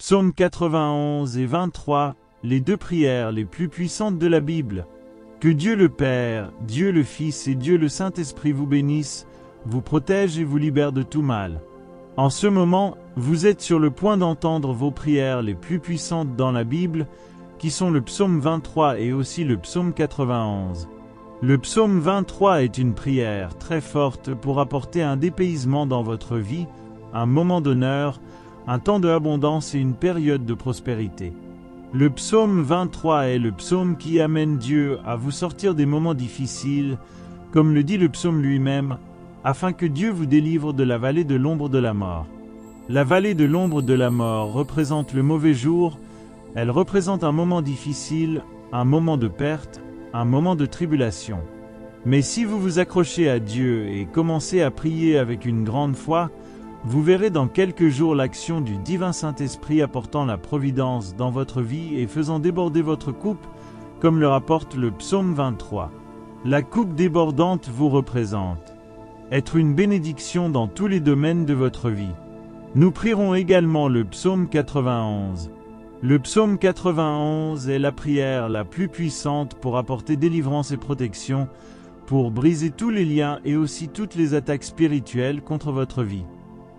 Psaume 91 et 23, les deux prières les plus puissantes de la Bible. Que Dieu le Père, Dieu le Fils et Dieu le Saint-Esprit vous bénissent, vous protègent et vous libèrent de tout mal. En ce moment, vous êtes sur le point d'entendre vos prières les plus puissantes dans la Bible, qui sont le psaume 23 et aussi le psaume 91. Le psaume 23 est une prière très forte pour apporter un dépaysement dans votre vie, un moment d'honneur, un temps de abondance et une période de prospérité. Le psaume 23 est le psaume qui amène Dieu à vous sortir des moments difficiles, comme le dit le psaume lui-même, afin que Dieu vous délivre de la vallée de l'ombre de la mort. La vallée de l'ombre de la mort représente le mauvais jour, elle représente un moment difficile, un moment de perte, un moment de tribulation. Mais si vous vous accrochez à Dieu et commencez à prier avec une grande foi, vous verrez dans quelques jours l'action du divin Saint-Esprit apportant la providence dans votre vie et faisant déborder votre coupe, comme le rapporte le psaume 23. La coupe débordante vous représente être une bénédiction dans tous les domaines de votre vie. Nous prierons également le psaume 91. Le psaume 91 est la prière la plus puissante pour apporter délivrance et protection, pour briser tous les liens et aussi toutes les attaques spirituelles contre votre vie.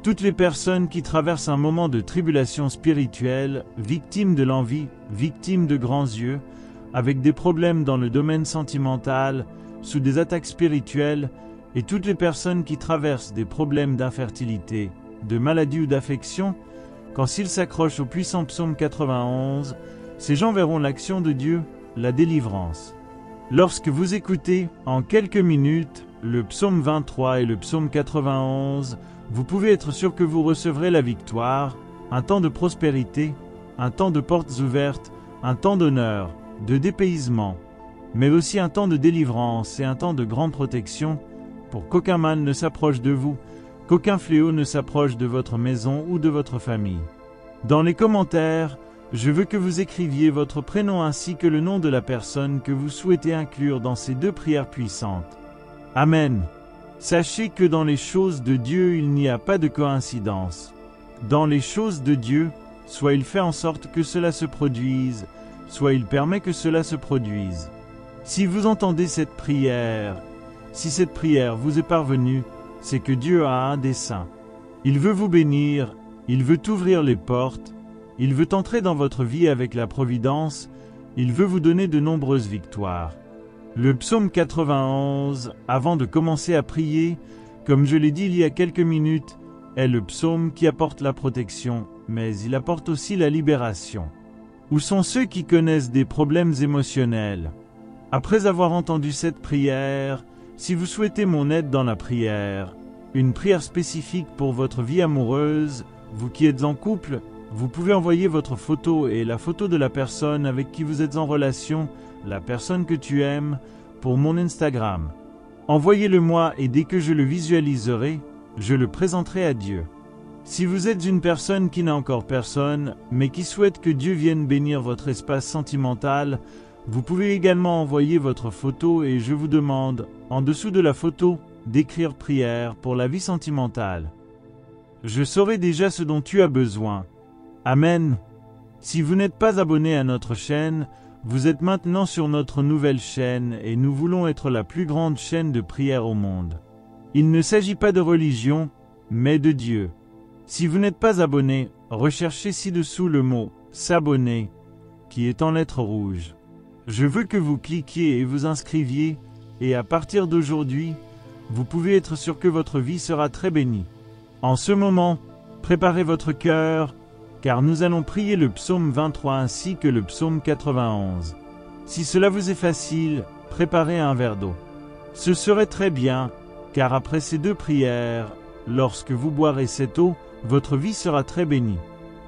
Toutes les personnes qui traversent un moment de tribulation spirituelle, victimes de l'envie, victimes de grands yeux, avec des problèmes dans le domaine sentimental, sous des attaques spirituelles, et toutes les personnes qui traversent des problèmes d'infertilité, de maladie ou d'affection, quand s'ils s'accrochent au puissant psaume 91, ces gens verront l'action de Dieu, la délivrance. Lorsque vous écoutez, en quelques minutes, le psaume 23 et le psaume 91, vous pouvez être sûr que vous recevrez la victoire, un temps de prospérité, un temps de portes ouvertes, un temps d'honneur, de dépaysement, mais aussi un temps de délivrance et un temps de grande protection, pour qu'aucun mal ne s'approche de vous, qu'aucun fléau ne s'approche de votre maison ou de votre famille. Dans les commentaires, je veux que vous écriviez votre prénom ainsi que le nom de la personne que vous souhaitez inclure dans ces deux prières puissantes. Amen. Sachez que dans les choses de Dieu, il n'y a pas de coïncidence. Dans les choses de Dieu, soit il fait en sorte que cela se produise, soit il permet que cela se produise. Si vous entendez cette prière, si cette prière vous est parvenue, c'est que Dieu a un dessein. Il veut vous bénir, il veut ouvrir les portes, il veut entrer dans votre vie avec la providence, il veut vous donner de nombreuses victoires. Le psaume 91, avant de commencer à prier, comme je l'ai dit il y a quelques minutes, est le psaume qui apporte la protection, mais il apporte aussi la libération. Où sont ceux qui connaissent des problèmes émotionnels? Après avoir entendu cette prière, si vous souhaitez mon aide dans la prière, une prière spécifique pour votre vie amoureuse, vous qui êtes en couple, vous pouvez envoyer votre photo et la photo de la personne avec qui vous êtes en relation, la personne que tu aimes, pour mon Instagram. Envoyez-le-moi et dès que je le visualiserai, je le présenterai à Dieu. Si vous êtes une personne qui n'a encore personne, mais qui souhaite que Dieu vienne bénir votre espace sentimental, vous pouvez également envoyer votre photo et je vous demande, en dessous de la photo, d'écrire prière pour la vie sentimentale. Je saurai déjà ce dont tu as besoin. Amen. Si vous n'êtes pas abonné à notre chaîne, vous êtes maintenant sur notre nouvelle chaîne et nous voulons être la plus grande chaîne de prière au monde. Il ne s'agit pas de religion, mais de Dieu. Si vous n'êtes pas abonné, recherchez ci-dessous le mot « s'abonner » qui est en lettres rouges. Je veux que vous cliquiez et vous inscriviez et à partir d'aujourd'hui, vous pouvez être sûr que votre vie sera très bénie. En ce moment, préparez votre cœur, car nous allons prier le psaume 23 ainsi que le psaume 91. Si cela vous est facile, préparez un verre d'eau. Ce serait très bien, car après ces deux prières, lorsque vous boirez cette eau, votre vie sera très bénie.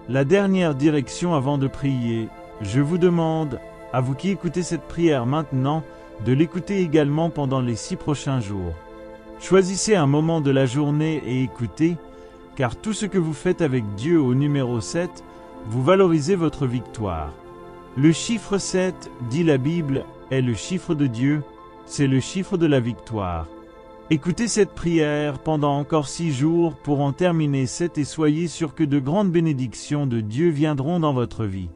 La dernière direction avant de prier, je vous demande, à vous qui écoutez cette prière maintenant, de l'écouter également pendant les 6 prochains jours. Choisissez un moment de la journée et écoutez, car tout ce que vous faites avec Dieu au numéro 7, vous valorisez votre victoire. Le chiffre 7, dit la Bible, est le chiffre de Dieu, c'est le chiffre de la victoire. Écoutez cette prière pendant encore 6 jours pour en terminer 7 et soyez sûrs que de grandes bénédictions de Dieu viendront dans votre vie.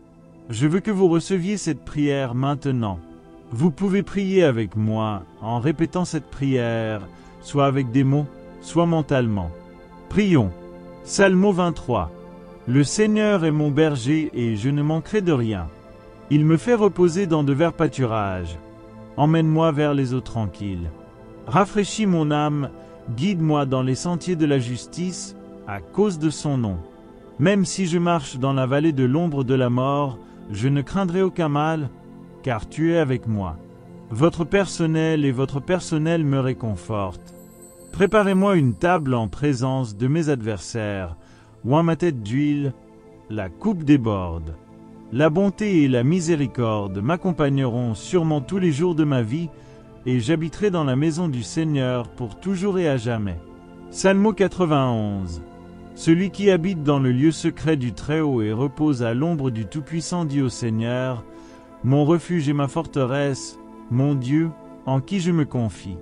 Je veux que vous receviez cette prière maintenant. Vous pouvez prier avec moi en répétant cette prière, soit avec des mots, soit mentalement. Prions. Psalmo 23. Le Seigneur est mon berger et je ne manquerai de rien. Il me fait reposer dans de verts pâturages. Emmène-moi vers les eaux tranquilles. Rafraîchis mon âme, guide-moi dans les sentiers de la justice, à cause de son nom. Même si je marche dans la vallée de l'ombre de la mort, je ne craindrai aucun mal, car tu es avec moi. Votre personnel et votre personnel me réconfortent. Préparez-moi une table en présence de mes adversaires, oint ma tête d'huile, la coupe déborde. La bonté et la miséricorde m'accompagneront sûrement tous les jours de ma vie, et j'habiterai dans la maison du Seigneur pour toujours et à jamais. Psalmo 91. Celui qui habite dans le lieu secret du Très-Haut et repose à l'ombre du Tout-Puissant dit au Seigneur, mon refuge et ma forteresse, mon Dieu, en qui je me confie.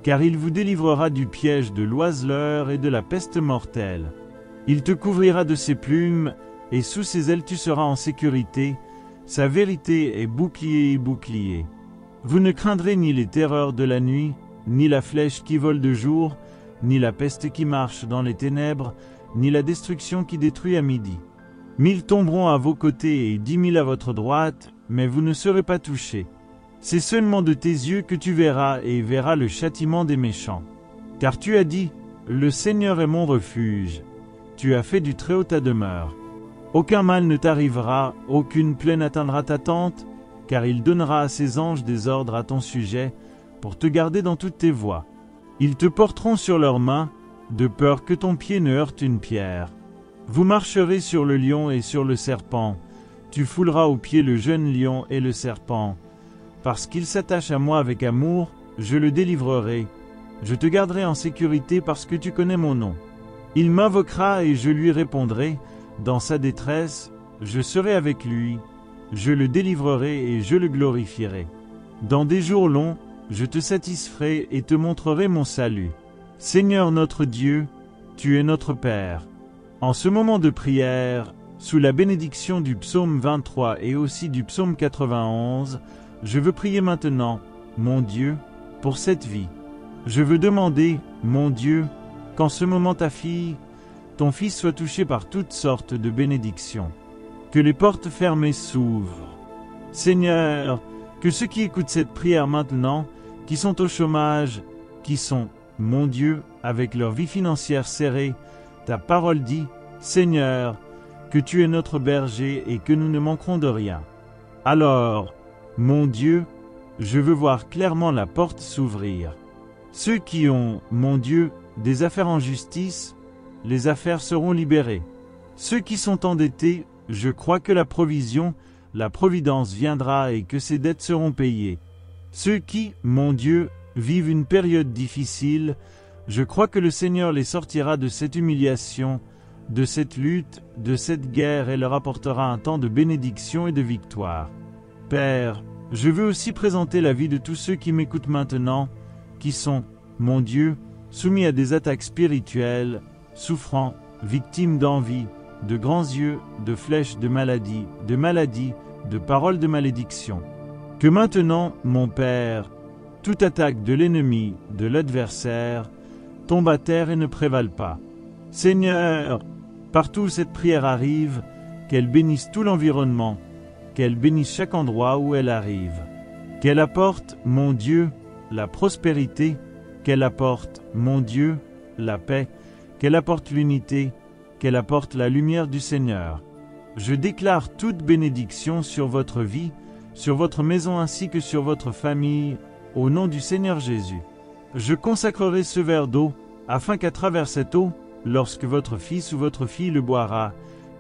Car il vous délivrera du piège de l'oiseleur et de la peste mortelle. Il te couvrira de ses plumes, et sous ses ailes tu seras en sécurité. Sa vérité est bouclier et bouclier. Vous ne craindrez ni les terreurs de la nuit, ni la flèche qui vole de jour, ni la peste qui marche dans les ténèbres, ni la destruction qui détruit à midi. 1000 tomberont à vos côtés et 10 000 à votre droite, mais vous ne serez pas touchés. C'est seulement de tes yeux que tu verras et verras le châtiment des méchants. Car tu as dit, le Seigneur est mon refuge. Tu as fait du Très-Haut ta demeure. Aucun mal ne t'arrivera, aucune plaie n'atteindra ta tente, car il donnera à ses anges des ordres à ton sujet, pour te garder dans toutes tes voies. Ils te porteront sur leurs mains, de peur que ton pied ne heurte une pierre. Vous marcherez sur le lion et sur le serpent. Tu fouleras aux pieds le jeune lion et le serpent. Parce qu'il s'attache à moi avec amour, je le délivrerai. Je te garderai en sécurité parce que tu connais mon nom. Il m'invoquera et je lui répondrai. Dans sa détresse, je serai avec lui. Je le délivrerai et je le glorifierai. Dans des jours longs, je te satisferai et te montrerai mon salut. Seigneur notre Dieu, tu es notre Père. En ce moment de prière, sous la bénédiction du psaume 23 et aussi du psaume 91, je veux prier maintenant, mon Dieu, pour cette vie. Je veux demander, mon Dieu, qu'en ce moment ta fille, ton fils soit touché par toutes sortes de bénédictions. Que les portes fermées s'ouvrent. Seigneur, que ceux qui écoutent cette prière maintenant, qui sont au chômage, qui sont, mon Dieu, avec leur vie financière serrée, ta parole dit, Seigneur, que tu es notre berger et que nous ne manquerons de rien. Alors, mon Dieu, je veux voir clairement la porte s'ouvrir. Ceux qui ont, mon Dieu, des affaires en justice, les affaires seront libérées. Ceux qui sont endettés, je crois que la provision, la providence viendra et que ces dettes seront payées. Ceux qui, mon Dieu, vivent une période difficile, je crois que le Seigneur les sortira de cette humiliation, de cette lutte, de cette guerre et leur apportera un temps de bénédiction et de victoire. Père, je veux aussi présenter la vie de tous ceux qui m'écoutent maintenant, qui sont, mon Dieu, soumis à des attaques spirituelles, souffrant, victimes d'envie, de grands yeux, de flèches de maladies, de paroles de malédiction. Que maintenant, mon Père, toute attaque de l'ennemi, de l'adversaire, tombe à terre et ne prévale pas. Seigneur, partout où cette prière arrive, qu'elle bénisse tout l'environnement, qu'elle bénisse chaque endroit où elle arrive. Qu'elle apporte, mon Dieu, la prospérité, qu'elle apporte, mon Dieu, la paix, qu'elle apporte l'unité, qu'elle apporte la lumière du Seigneur. Je déclare toute bénédiction sur votre vie, sur votre maison ainsi que sur votre famille, au nom du Seigneur Jésus. Je consacrerai ce verre d'eau, afin qu'à travers cette eau, lorsque votre fils ou votre fille le boira,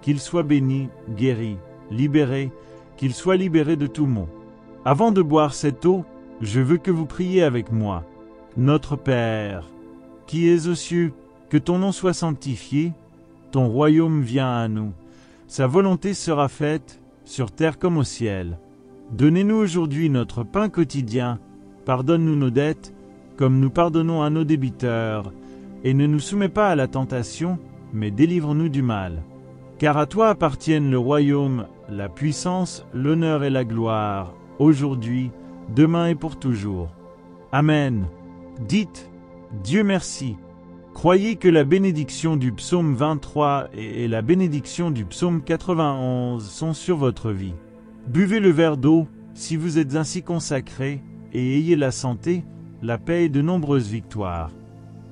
qu'il soit béni, guéri, libéré, qu'il soit libéré de tout maux. Avant de boire cette eau, je veux que vous priez avec moi. Notre Père, qui es aux cieux, que ton nom soit sanctifié, ton royaume vienne à nous. Sa volonté sera faite, sur terre comme au ciel. Donnez-nous aujourd'hui notre pain quotidien. Pardonne-nous nos dettes, comme nous pardonnons à nos débiteurs, et ne nous soumets pas à la tentation, mais délivre-nous du mal. Car à toi appartiennent le royaume, la puissance, l'honneur et la gloire, aujourd'hui, demain et pour toujours. Amen. Dites, Dieu merci. Croyez que la bénédiction du psaume 23 et la bénédiction du psaume 91 sont sur votre vie. Buvez le verre d'eau, si vous êtes ainsi consacrés, et ayez la santé, la paix et de nombreuses victoires.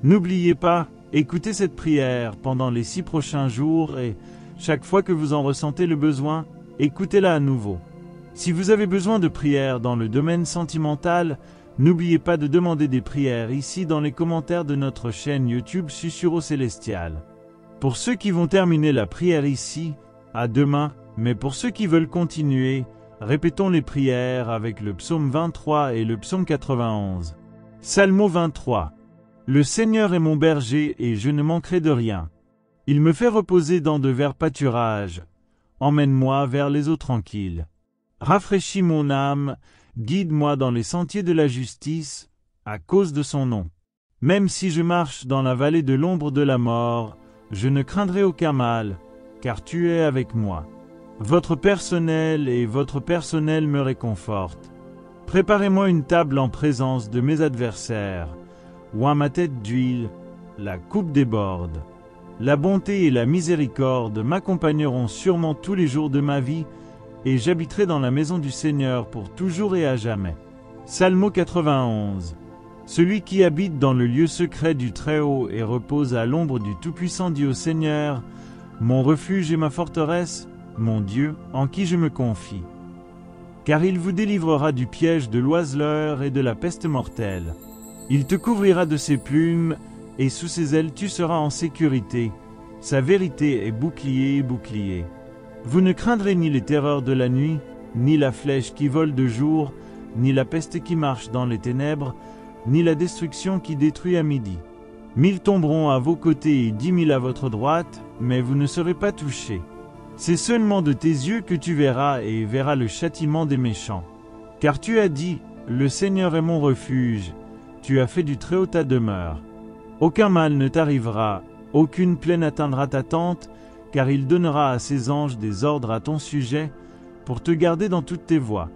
N'oubliez pas, écoutez cette prière pendant les 6 prochains jours et chaque fois que vous en ressentez le besoin, écoutez-la à nouveau. Si vous avez besoin de prières dans le domaine sentimental, n'oubliez pas de demander des prières ici dans les commentaires de notre chaîne YouTube Susurro Célestial. Pour ceux qui vont terminer la prière ici, à demain, mais pour ceux qui veulent continuer, répétons les prières avec le psaume 23 et le psaume 91. Psalmo 23. Le Seigneur est mon berger et je ne manquerai de rien. Il me fait reposer dans de verts pâturages. Emmène-moi vers les eaux tranquilles. Rafraîchis mon âme, guide-moi dans les sentiers de la justice, à cause de son nom. Même si je marche dans la vallée de l'ombre de la mort, je ne craindrai aucun mal, car tu es avec moi. Votre personnel me réconfortent. Préparez-moi une table en présence de mes adversaires. Oint ma tête d'huile, la coupe déborde. La bonté et la miséricorde m'accompagneront sûrement tous les jours de ma vie, et j'habiterai dans la maison du Seigneur pour toujours et à jamais. Psalmo 91. Celui qui habite dans le lieu secret du Très-Haut et repose à l'ombre du Tout-Puissant dit au Seigneur, mon refuge et ma forteresse, mon Dieu, en qui je me confie. Car il vous délivrera du piège de l'oiseleur et de la peste mortelle. Il te couvrira de ses plumes, et sous ses ailes tu seras en sécurité. Sa vérité est bouclier. Vous ne craindrez ni les terreurs de la nuit, ni la flèche qui vole de jour, ni la peste qui marche dans les ténèbres, ni la destruction qui détruit à midi. 1000 tomberont à vos côtés et 10 000 à votre droite, mais vous ne serez pas touchés. C'est seulement de tes yeux que tu verras et verras le châtiment des méchants. Car tu as dit, le Seigneur est mon refuge, tu as fait du Très-Haut ta demeure. Aucun mal ne t'arrivera, aucune plaie n'atteindra ta tente, car il donnera à ses anges des ordres à ton sujet, pour te garder dans toutes tes voies.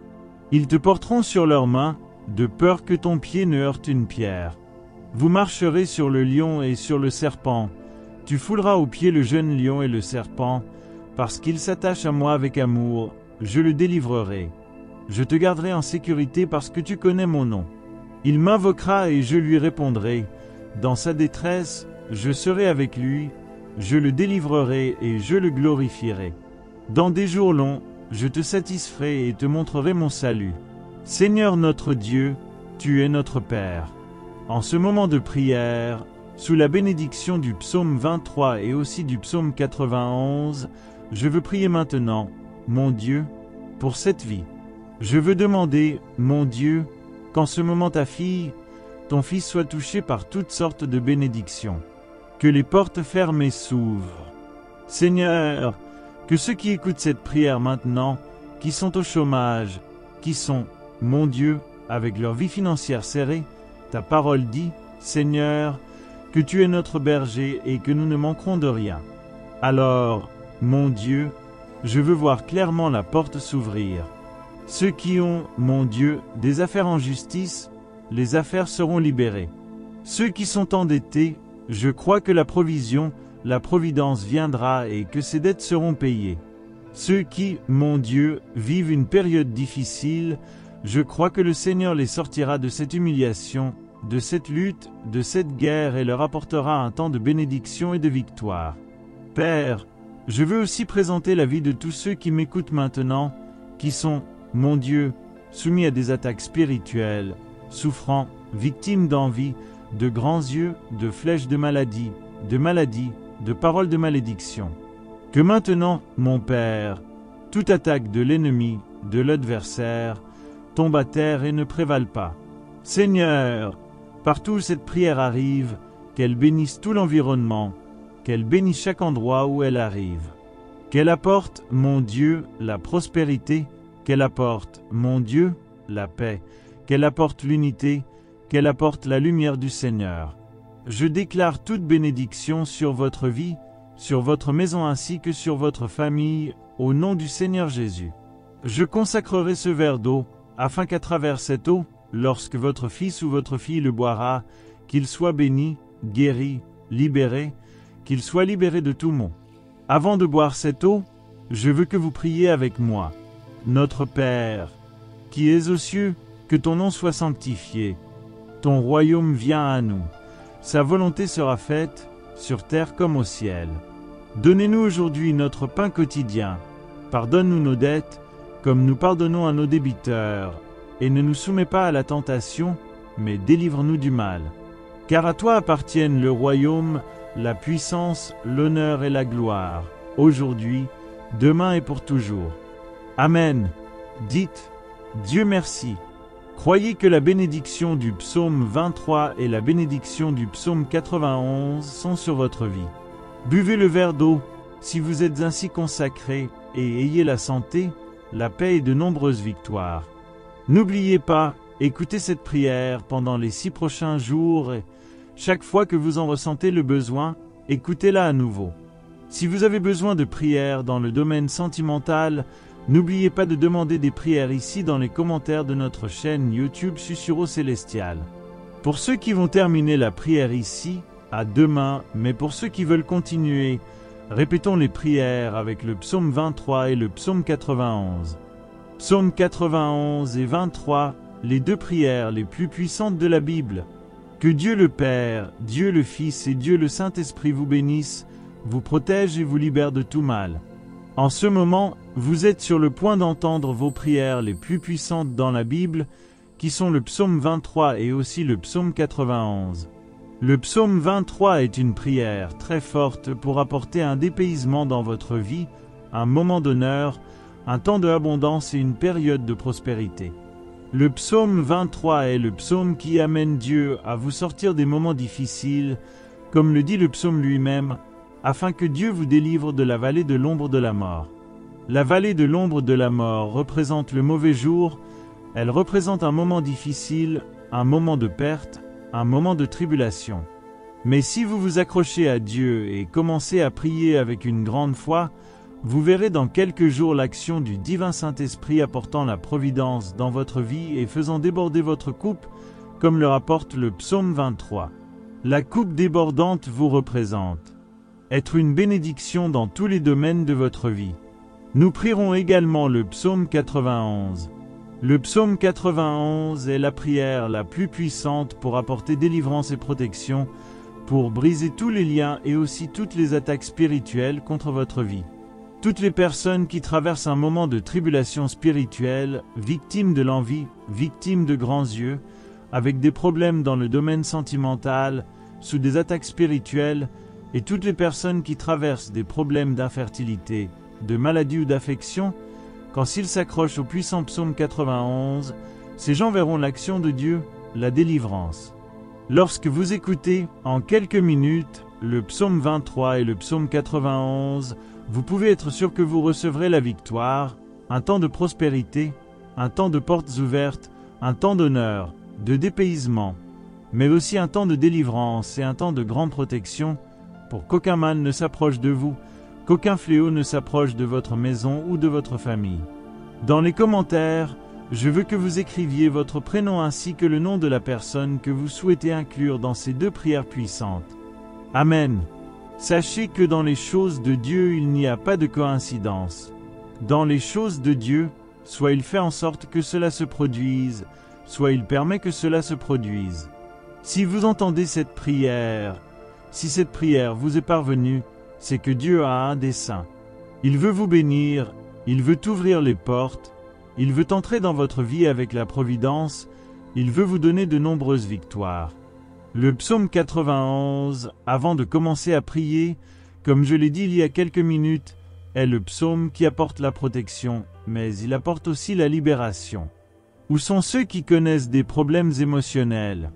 Ils te porteront sur leurs mains, de peur que ton pied ne heurte une pierre. Vous marcherez sur le lion et sur le serpent. Tu fouleras aux pieds le jeune lion et le serpent, parce qu'il s'attache à moi avec amour, je le délivrerai. Je te garderai en sécurité parce que tu connais mon nom. Il m'invoquera et je lui répondrai. Dans sa détresse, je serai avec lui, je le délivrerai et je le glorifierai. Dans des jours longs, je te satisferai et te montrerai mon salut. Seigneur notre Dieu, tu es notre Père. En ce moment de prière, sous la bénédiction du psaume 23 et aussi du psaume 91, je veux prier maintenant, mon Dieu, pour cette vie. Je veux demander, mon Dieu, qu'en ce moment ta fille, ton fils soit touché par toutes sortes de bénédictions. Que les portes fermées s'ouvrent. Seigneur, que ceux qui écoutent cette prière maintenant, qui sont au chômage, qui sont, mon Dieu, avec leur vie financière serrée, ta parole dit, Seigneur, que tu es notre berger et que nous ne manquerons de rien. Alors, mon Dieu, je veux voir clairement la porte s'ouvrir. Ceux qui ont, mon Dieu, des affaires en justice, les affaires seront libérées. Ceux qui sont endettés, je crois que la providence viendra et que ces dettes seront payées. Ceux qui, mon Dieu, vivent une période difficile, je crois que le Seigneur les sortira de cette humiliation, de cette lutte, de cette guerre et leur apportera un temps de bénédiction et de victoire. Père, je veux aussi présenter la vie de tous ceux qui m'écoutent maintenant, qui sont, mon Dieu, soumis à des attaques spirituelles, souffrant, victimes d'envie, de grands yeux, de flèches de maladie, de paroles de malédiction. Que maintenant, mon Père, toute attaque de l'ennemi, de l'adversaire, tombe à terre et ne prévale pas. Seigneur, partout où cette prière arrive, qu'elle bénisse tout l'environnement, qu'elle bénisse chaque endroit où elle arrive. Qu'elle apporte, mon Dieu, la prospérité, qu'elle apporte, mon Dieu, la paix, qu'elle apporte l'unité, qu'elle apporte la lumière du Seigneur. Je déclare toute bénédiction sur votre vie, sur votre maison ainsi que sur votre famille, au nom du Seigneur Jésus. Je consacrerai ce verre d'eau, afin qu'à travers cette eau, lorsque votre fils ou votre fille le boira, qu'il soit béni, guéri, libéré, qu'il soit libéré de tout maux. Avant de boire cette eau, je veux que vous priez avec moi. Notre Père, qui es aux cieux, que ton nom soit sanctifié. Ton royaume vient à nous. Sa volonté sera faite, sur terre comme au ciel. Donnez-nous aujourd'hui notre pain quotidien. Pardonne-nous nos dettes, comme nous pardonnons à nos débiteurs. Et ne nous soumets pas à la tentation, mais délivre-nous du mal. Car à toi appartiennent le royaume, la puissance, l'honneur et la gloire, aujourd'hui, demain et pour toujours. Amen. Dites, Dieu merci. Croyez que la bénédiction du psaume 23 et la bénédiction du psaume 91 sont sur votre vie. Buvez le verre d'eau, si vous êtes ainsi consacrés, et ayez la santé, la paix et de nombreuses victoires. N'oubliez pas, écoutez cette prière pendant les 6 prochains jours et chaque fois que vous en ressentez le besoin, écoutez-la à nouveau. Si vous avez besoin de prières dans le domaine sentimental, n'oubliez pas de demander des prières ici dans les commentaires de notre chaîne YouTube Susurraux Célestial. Pour ceux qui vont terminer la prière ici, à demain, mais pour ceux qui veulent continuer, répétons les prières avec le psaume 23 et le psaume 91. Psaume 91 et 23, les 2 prières les plus puissantes de la Bible. Que Dieu le Père, Dieu le Fils et Dieu le Saint-Esprit vous bénissent, vous protègent et vous libèrent de tout mal. En ce moment, vous êtes sur le point d'entendre vos prières les plus puissantes dans la Bible, qui sont le psaume 23 et aussi le psaume 91. Le psaume 23 est une prière très forte pour apporter un dépaysement dans votre vie, un moment d'honneur, un temps d'abondance et une période de prospérité. Le psaume 23 est le psaume qui amène Dieu à vous sortir des moments difficiles, comme le dit le psaume lui-même, afin que Dieu vous délivre de la vallée de l'ombre de la mort. La vallée de l'ombre de la mort représente le mauvais jour, elle représente un moment difficile, un moment de perte, un moment de tribulation. Mais si vous vous accrochez à Dieu et commencez à prier avec une grande foi, vous verrez dans quelques jours l'action du divin Saint-Esprit apportant la providence dans votre vie et faisant déborder votre coupe, comme le rapporte le psaume 23. La coupe débordante vous représente être une bénédiction dans tous les domaines de votre vie. Nous prierons également le psaume 91. Le psaume 91 est la prière la plus puissante pour apporter délivrance et protection, pour briser tous les liens et aussi toutes les attaques spirituelles contre votre vie. Toutes les personnes qui traversent un moment de tribulation spirituelle, victimes de l'envie, victimes de grands yeux, avec des problèmes dans le domaine sentimental, sous des attaques spirituelles, et toutes les personnes qui traversent des problèmes d'infertilité, de maladie ou d'affection, quand s'ils s'accrochent au puissant psaume 91, ces gens verront l'action de Dieu, la délivrance. Lorsque vous écoutez, en quelques minutes, le psaume 23 et le psaume 91, vous pouvez être sûr que vous recevrez la victoire, un temps de prospérité, un temps de portes ouvertes, un temps d'honneur, de dépaysement, mais aussi un temps de délivrance et un temps de grande protection, pour qu'aucun mal ne s'approche de vous, qu'aucun fléau ne s'approche de votre maison ou de votre famille. Dans les commentaires, je veux que vous écriviez votre prénom ainsi que le nom de la personne que vous souhaitez inclure dans ces 2 prières puissantes. Amen. Sachez que dans les choses de Dieu, il n'y a pas de coïncidence. Dans les choses de Dieu, soit il fait en sorte que cela se produise, soit il permet que cela se produise. Si vous entendez cette prière, si cette prière vous est parvenue, c'est que Dieu a un dessein. Il veut vous bénir, il veut ouvrir les portes, il veut entrer dans votre vie avec la providence, il veut vous donner de nombreuses victoires. Le psaume 91, avant de commencer à prier, comme je l'ai dit il y a quelques minutes, est le psaume qui apporte la protection, mais il apporte aussi la libération. Où sont ceux qui connaissent des problèmes émotionnels?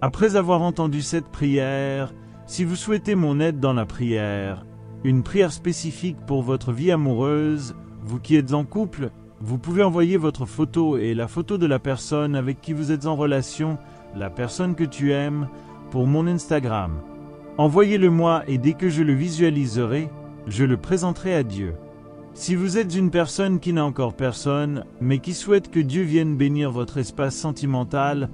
Après avoir entendu cette prière, si vous souhaitez mon aide dans la prière, une prière spécifique pour votre vie amoureuse, vous qui êtes en couple, vous pouvez envoyer votre photo et la photo de la personne avec qui vous êtes en relation la personne que tu aimes, pour mon Instagram. Envoyez-le-moi et dès que je le visualiserai, je le présenterai à Dieu. Si vous êtes une personne qui n'a encore personne, mais qui souhaite que Dieu vienne bénir votre espace sentimental,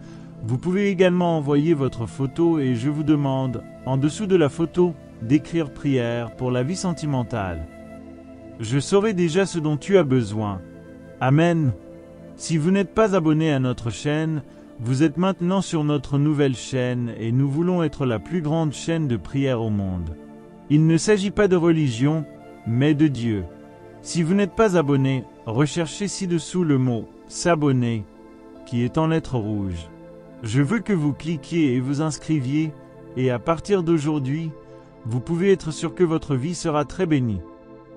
vous pouvez également envoyer votre photo et je vous demande, en dessous de la photo, d'écrire prière pour la vie sentimentale. Je saurai déjà ce dont tu as besoin. Amen. Si vous n'êtes pas abonné à notre chaîne, vous êtes maintenant sur notre nouvelle chaîne et nous voulons être la plus grande chaîne de prière au monde. Il ne s'agit pas de religion, mais de Dieu. Si vous n'êtes pas abonné, recherchez ci-dessous le mot « s'abonner » qui est en lettres rouges. Je veux que vous cliquiez et vous inscriviez et à partir d'aujourd'hui, vous pouvez être sûr que votre vie sera très bénie.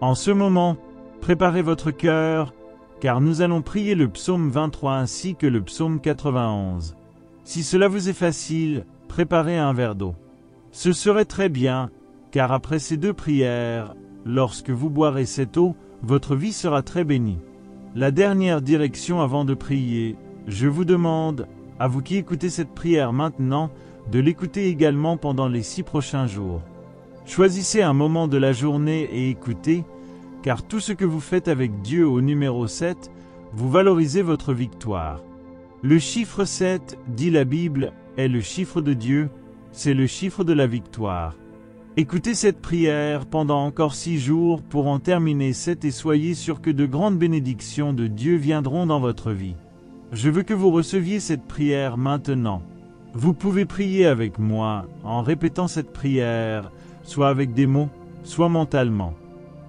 En ce moment, préparez votre cœur, car nous allons prier le psaume 23 ainsi que le psaume 91. Si cela vous est facile, préparez un verre d'eau. Ce serait très bien, car après ces deux prières, lorsque vous boirez cette eau, votre vie sera très bénie. La dernière direction avant de prier, je vous demande, à vous qui écoutez cette prière maintenant, de l'écouter également pendant les 6 prochains jours. Choisissez un moment de la journée et écoutez, car tout ce que vous faites avec Dieu au numéro 7, vous valorisez votre victoire. Le chiffre 7, dit la Bible, est le chiffre de Dieu, c'est le chiffre de la victoire. Écoutez cette prière pendant encore 6 jours pour en terminer 7 et soyez sûrs que de grandes bénédictions de Dieu viendront dans votre vie. Je veux que vous receviez cette prière maintenant. Vous pouvez prier avec moi en répétant cette prière, soit avec des mots, soit mentalement.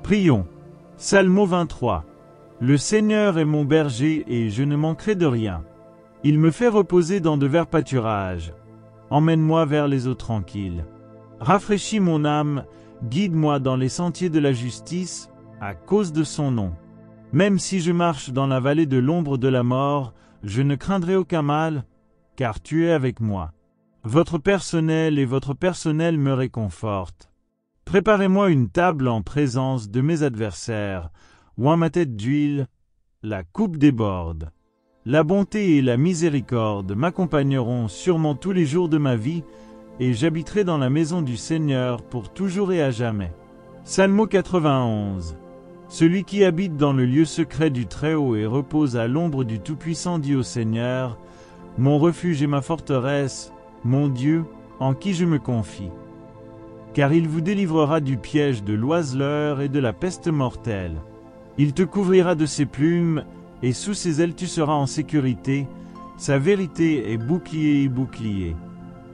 Prions. Psalmo 23. Le Seigneur est mon berger et je ne manquerai de rien. Il me fait reposer dans de verts pâturages. Emmène-moi vers les eaux tranquilles. Rafraîchis mon âme, guide-moi dans les sentiers de la justice, à cause de son nom. Même si je marche dans la vallée de l'ombre de la mort, je ne craindrai aucun mal, car tu es avec moi. Votre personnel et votre personnel me réconfortent. Préparez-moi une table en présence de mes adversaires, oint ma tête d'huile, la coupe déborde. La bonté et la miséricorde m'accompagneront sûrement tous les jours de ma vie, et j'habiterai dans la maison du Seigneur pour toujours et à jamais. Psalmo 91. Celui qui habite dans le lieu secret du Très-Haut et repose à l'ombre du Tout-Puissant dit au Seigneur, mon refuge et ma forteresse, mon Dieu, en qui je me confie. Car il vous délivrera du piège de l'oiseleur et de la peste mortelle. Il te couvrira de ses plumes, et sous ses ailes tu seras en sécurité, sa vérité est bouclier et bouclier.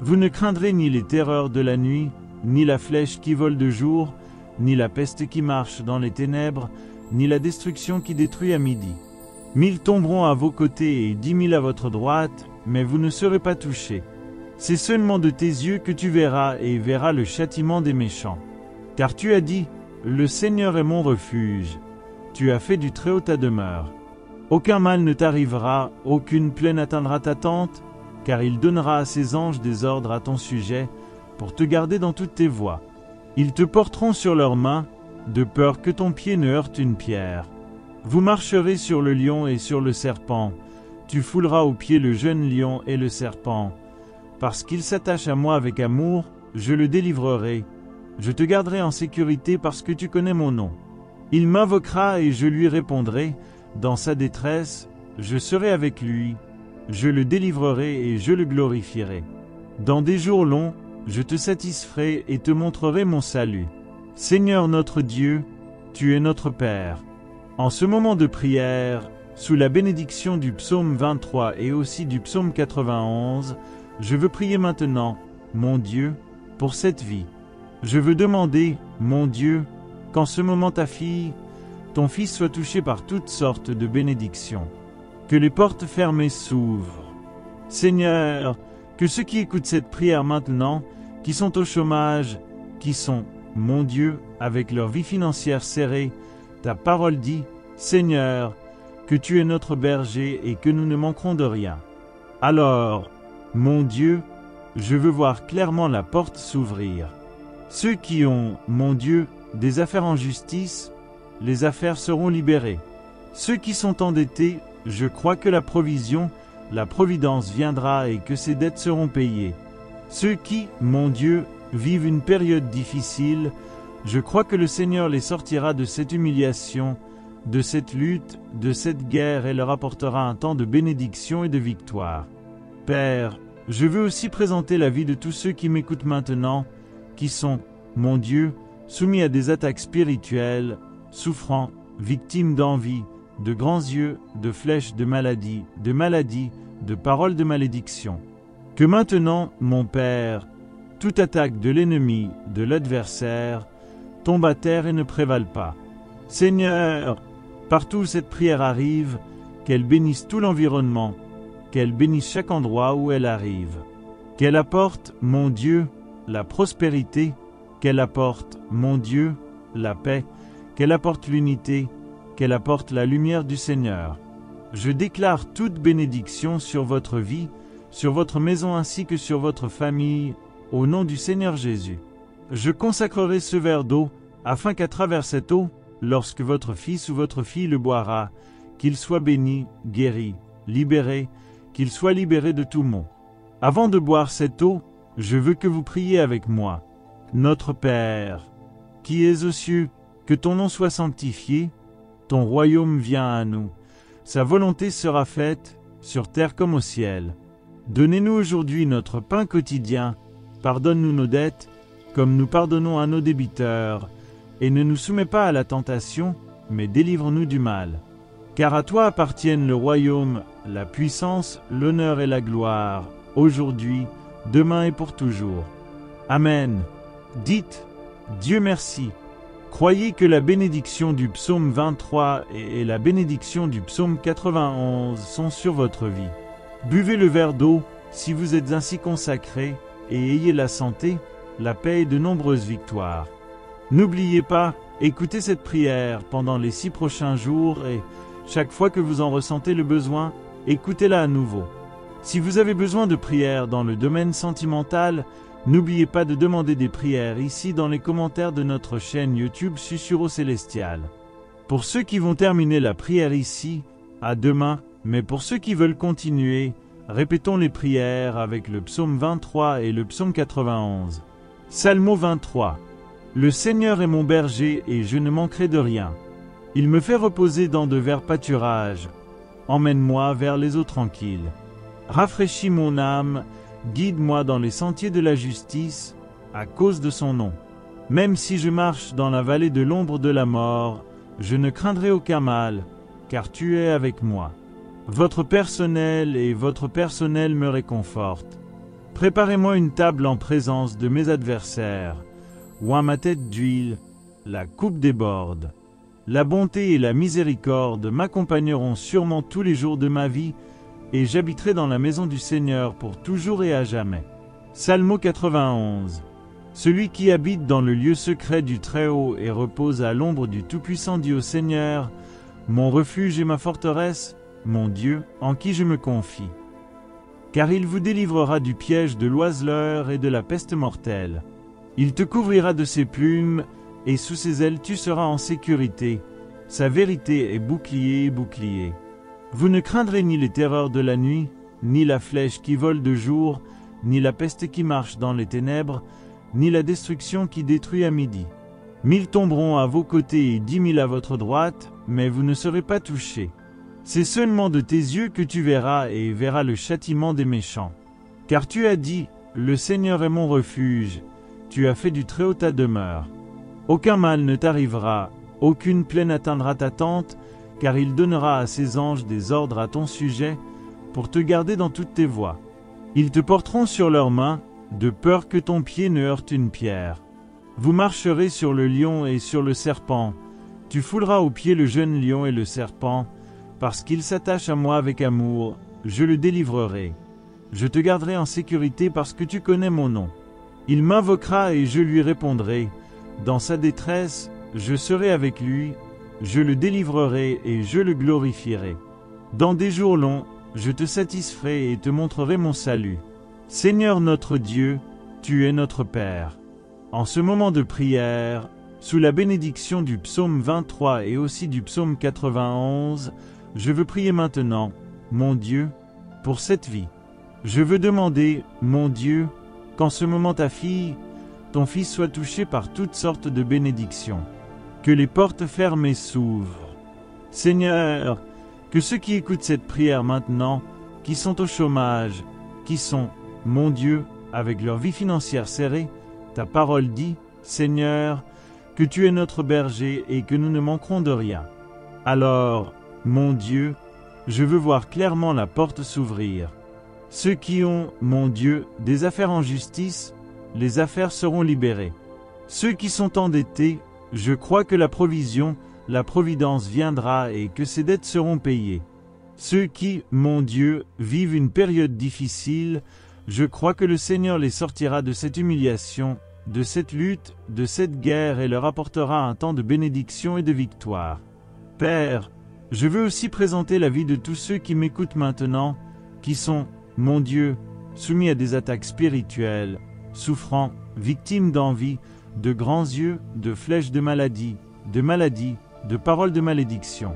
Vous ne craindrez ni les terreurs de la nuit, ni la flèche qui vole de jour, ni la peste qui marche dans les ténèbres, ni la destruction qui détruit à midi. 1000 tomberont à vos côtés et 10 000 à votre droite, mais vous ne serez pas touchés. C'est seulement de tes yeux que tu verras et verras le châtiment des méchants. Car tu as dit, le Seigneur est mon refuge. Tu as fait du Très-Haut ta demeure. Aucun mal ne t'arrivera, aucune plaie n'atteindra ta tente, car il donnera à ses anges des ordres à ton sujet, pour te garder dans toutes tes voies. Ils te porteront sur leurs mains, de peur que ton pied ne heurte une pierre. Vous marcherez sur le lion et sur le serpent, tu fouleras aux pieds le jeune lion et le serpent. Parce qu'il s'attache à moi avec amour, je le délivrerai. Je te garderai en sécurité parce que tu connais mon nom. Il m'invoquera et je lui répondrai. Dans sa détresse, je serai avec lui. Je le délivrerai et je le glorifierai. Dans des jours longs, je te satisferai et te montrerai mon salut. Seigneur notre Dieu, tu es notre Père. En ce moment de prière, sous la bénédiction du psaume 23 et aussi du psaume 91, je veux prier maintenant, mon Dieu, pour cette vie. Je veux demander, mon Dieu, qu'en ce moment ta fille, ton fils soit touché par toutes sortes de bénédictions. Que les portes fermées s'ouvrent. Seigneur, que ceux qui écoutent cette prière maintenant, qui sont au chômage, qui sont, mon Dieu, avec leur vie financière serrée, ta parole dit, Seigneur, que tu es notre berger et que nous ne manquerons de rien. Alors, mon Dieu, je veux voir clairement la porte s'ouvrir. Ceux qui ont, mon Dieu, des affaires en justice, les affaires seront libérées. Ceux qui sont endettés, je crois que la provision la providence viendra et que ses dettes seront payées. Ceux qui, mon Dieu, vivent une période difficile, je crois que le Seigneur les sortira de cette humiliation, de cette lutte, de cette guerre et leur apportera un temps de bénédiction et de victoire. Père, je veux aussi présenter la vie de tous ceux qui m'écoutent maintenant, qui sont, mon Dieu, soumis à des attaques spirituelles, souffrant, victimes d'envie, de grands yeux, de flèches de maladies, de paroles de malédiction. Que maintenant, mon Père, toute attaque de l'ennemi, de l'adversaire, tombe à terre et ne prévale pas. Seigneur, partout où cette prière arrive, qu'elle bénisse tout l'environnement, qu'elle bénisse chaque endroit où elle arrive. Qu'elle apporte, mon Dieu, la prospérité, qu'elle apporte, mon Dieu, la paix, qu'elle apporte l'unité, qu'elle apporte la lumière du Seigneur. Je déclare toute bénédiction sur votre vie, sur votre maison ainsi que sur votre famille, au nom du Seigneur Jésus. Je consacrerai ce verre d'eau, afin qu'à travers cette eau, lorsque votre fils ou votre fille le boira, qu'il soit béni, guéri, libéré, qu'il soit libéré de tout maux. Avant de boire cette eau, je veux que vous priez avec moi. Notre Père, qui es aux cieux, que ton nom soit sanctifié, ton royaume vienne à nous. Sa volonté sera faite, sur terre comme au ciel. Donnez-nous aujourd'hui notre pain quotidien. Pardonne-nous nos dettes, comme nous pardonnons à nos débiteurs. Et ne nous soumets pas à la tentation, mais délivre-nous du mal. Car à toi appartiennent le royaume, la puissance, l'honneur et la gloire, aujourd'hui, demain et pour toujours. Amen. Dites, Dieu merci. Croyez que la bénédiction du psaume 23 et la bénédiction du psaume 91 sont sur votre vie. Buvez le verre d'eau, si vous êtes ainsi consacrés, et ayez la santé, la paix et de nombreuses victoires. N'oubliez pas, écoutez cette prière pendant les 6 prochains jours et, chaque fois que vous en ressentez le besoin, écoutez-la à nouveau. Si vous avez besoin de prières dans le domaine sentimental, n'oubliez pas de demander des prières ici dans les commentaires de notre chaîne YouTube Susurro Célestial. Pour ceux qui vont terminer la prière ici, à demain, mais pour ceux qui veulent continuer, répétons les prières avec le psaume 23 et le psaume 91. Psalmo 23. Le Seigneur est mon berger et je ne manquerai de rien. Il me fait reposer dans de verts pâturages. Emmène-moi vers les eaux tranquilles. Rafraîchis mon âme, guide-moi dans les sentiers de la justice, à cause de son nom. Même si je marche dans la vallée de l'ombre de la mort, je ne craindrai aucun mal, car tu es avec moi. Votre personnel me réconfortent. Préparez-moi une table en présence de mes adversaires. Oins ma tête d'huile, la coupe déborde. La bonté et la miséricorde m'accompagneront sûrement tous les jours de ma vie, et j'habiterai dans la maison du Seigneur pour toujours et à jamais. Psalmo 91. Celui qui habite dans le lieu secret du Très-Haut et repose à l'ombre du Tout-Puissant dit au Seigneur, mon refuge et ma forteresse, mon Dieu, en qui je me confie. Car il vous délivrera du piège de l'oiseleur et de la peste mortelle. Il te couvrira de ses plumes, et sous ses ailes tu seras en sécurité. Sa vérité est bouclier. Vous ne craindrez ni les terreurs de la nuit, ni la flèche qui vole de jour, ni la peste qui marche dans les ténèbres, ni la destruction qui détruit à midi. 1000 tomberont à vos côtés et 10 000 à votre droite, mais vous ne serez pas touchés. C'est seulement de tes yeux que tu verras et verras le châtiment des méchants. Car tu as dit, le Seigneur est mon refuge, tu as fait du Très-Haut ta demeure. Aucun mal ne t'arrivera, aucune plaie n'atteindra ta tente, car il donnera à ses anges des ordres à ton sujet, pour te garder dans toutes tes voies. Ils te porteront sur leurs mains, de peur que ton pied ne heurte une pierre. Vous marcherez sur le lion et sur le serpent. Tu fouleras aux pieds le jeune lion et le serpent, parce qu'il s'attache à moi avec amour, je le délivrerai. Je te garderai en sécurité parce que tu connais mon nom. Il m'invoquera et je lui répondrai. Dans sa détresse, je serai avec lui, je le délivrerai et je le glorifierai. Dans des jours longs, je te satisferai et te montrerai mon salut. Seigneur notre Dieu, tu es notre Père. En ce moment de prière, sous la bénédiction du psaume 23 et aussi du psaume 91, je veux prier maintenant, mon Dieu, pour cette vie. Je veux demander, mon Dieu, qu'en ce moment ta fille, ton fils soit touché par toutes sortes de bénédictions. Que les portes fermées s'ouvrent. Seigneur, que ceux qui écoutent cette prière maintenant, qui sont au chômage, qui sont, mon Dieu, avec leur vie financière serrée, ta parole dit, Seigneur, que tu es notre berger et que nous ne manquerons de rien. Alors, mon Dieu, je veux voir clairement la porte s'ouvrir. Ceux qui ont, mon Dieu, des affaires en justice, les affaires seront libérées. Ceux qui sont endettés, je crois que la provision, la providence viendra et que ces dettes seront payées. Ceux qui, mon Dieu, vivent une période difficile, je crois que le Seigneur les sortira de cette humiliation, de cette lutte, de cette guerre et leur apportera un temps de bénédiction et de victoire. Père, je veux aussi présenter la vie de tous ceux qui m'écoutent maintenant, qui sont, mon Dieu, soumis à des attaques spirituelles, souffrant, victimes d'envie, de grands yeux, de flèches de maladie, de paroles de malédiction.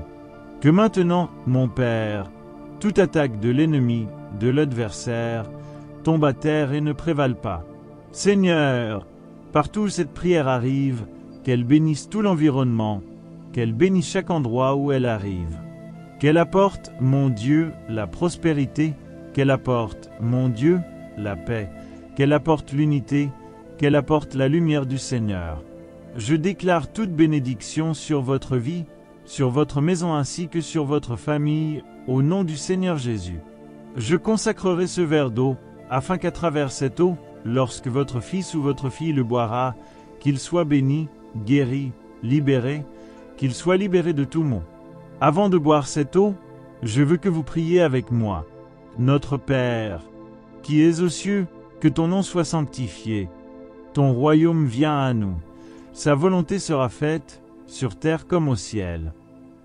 Que maintenant, mon Père, toute attaque de l'ennemi, de l'adversaire, tombe à terre et ne prévale pas. Seigneur, partout où cette prière arrive, qu'elle bénisse tout l'environnement, qu'elle bénisse chaque endroit où elle arrive. Qu'elle apporte, mon Dieu, la prospérité, qu'elle apporte, mon Dieu, la paix, qu'elle apporte l'unité, qu'elle apporte la lumière du Seigneur. Je déclare toute bénédiction sur votre vie, sur votre maison ainsi que sur votre famille, au nom du Seigneur Jésus. Je consacrerai ce verre d'eau, afin qu'à travers cette eau, lorsque votre fils ou votre fille le boira, qu'il soit béni, guéri, libéré, qu'il soit libéré de tout maux. Avant de boire cette eau, je veux que vous priez avec moi. Notre Père, qui es aux cieux, que ton nom soit sanctifié. Ton royaume vient à nous. Sa volonté sera faite, sur terre comme au ciel.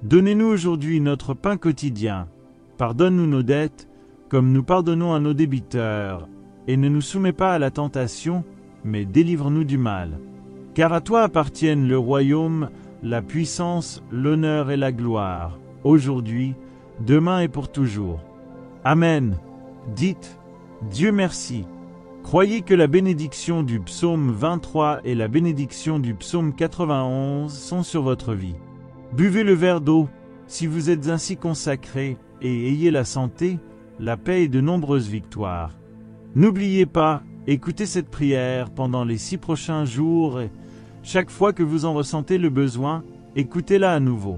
Donnez-nous aujourd'hui notre pain quotidien. Pardonne-nous nos dettes, comme nous pardonnons à nos débiteurs. Et ne nous soumets pas à la tentation, mais délivre-nous du mal. Car à toi appartiennent le royaume, la puissance, l'honneur et la gloire, aujourd'hui, demain et pour toujours. Amen. Dites, Dieu merci. Croyez que la bénédiction du psaume 23 et la bénédiction du psaume 91 sont sur votre vie. Buvez le verre d'eau, si vous êtes ainsi consacrés, et ayez la santé, la paix et de nombreuses victoires. N'oubliez pas, écoutez cette prière pendant les 6 prochains jours et chaque fois que vous en ressentez le besoin, écoutez-la à nouveau.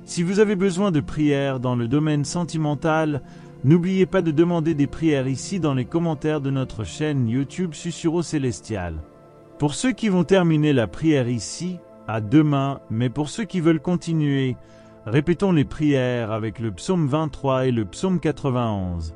Si vous avez besoin de prières dans le domaine sentimental, n'oubliez pas de demander des prières ici dans les commentaires de notre chaîne YouTube Susurro Célestial. Pour ceux qui vont terminer la prière ici, à demain, mais pour ceux qui veulent continuer, répétons les prières avec le psaume 23 et le psaume 91.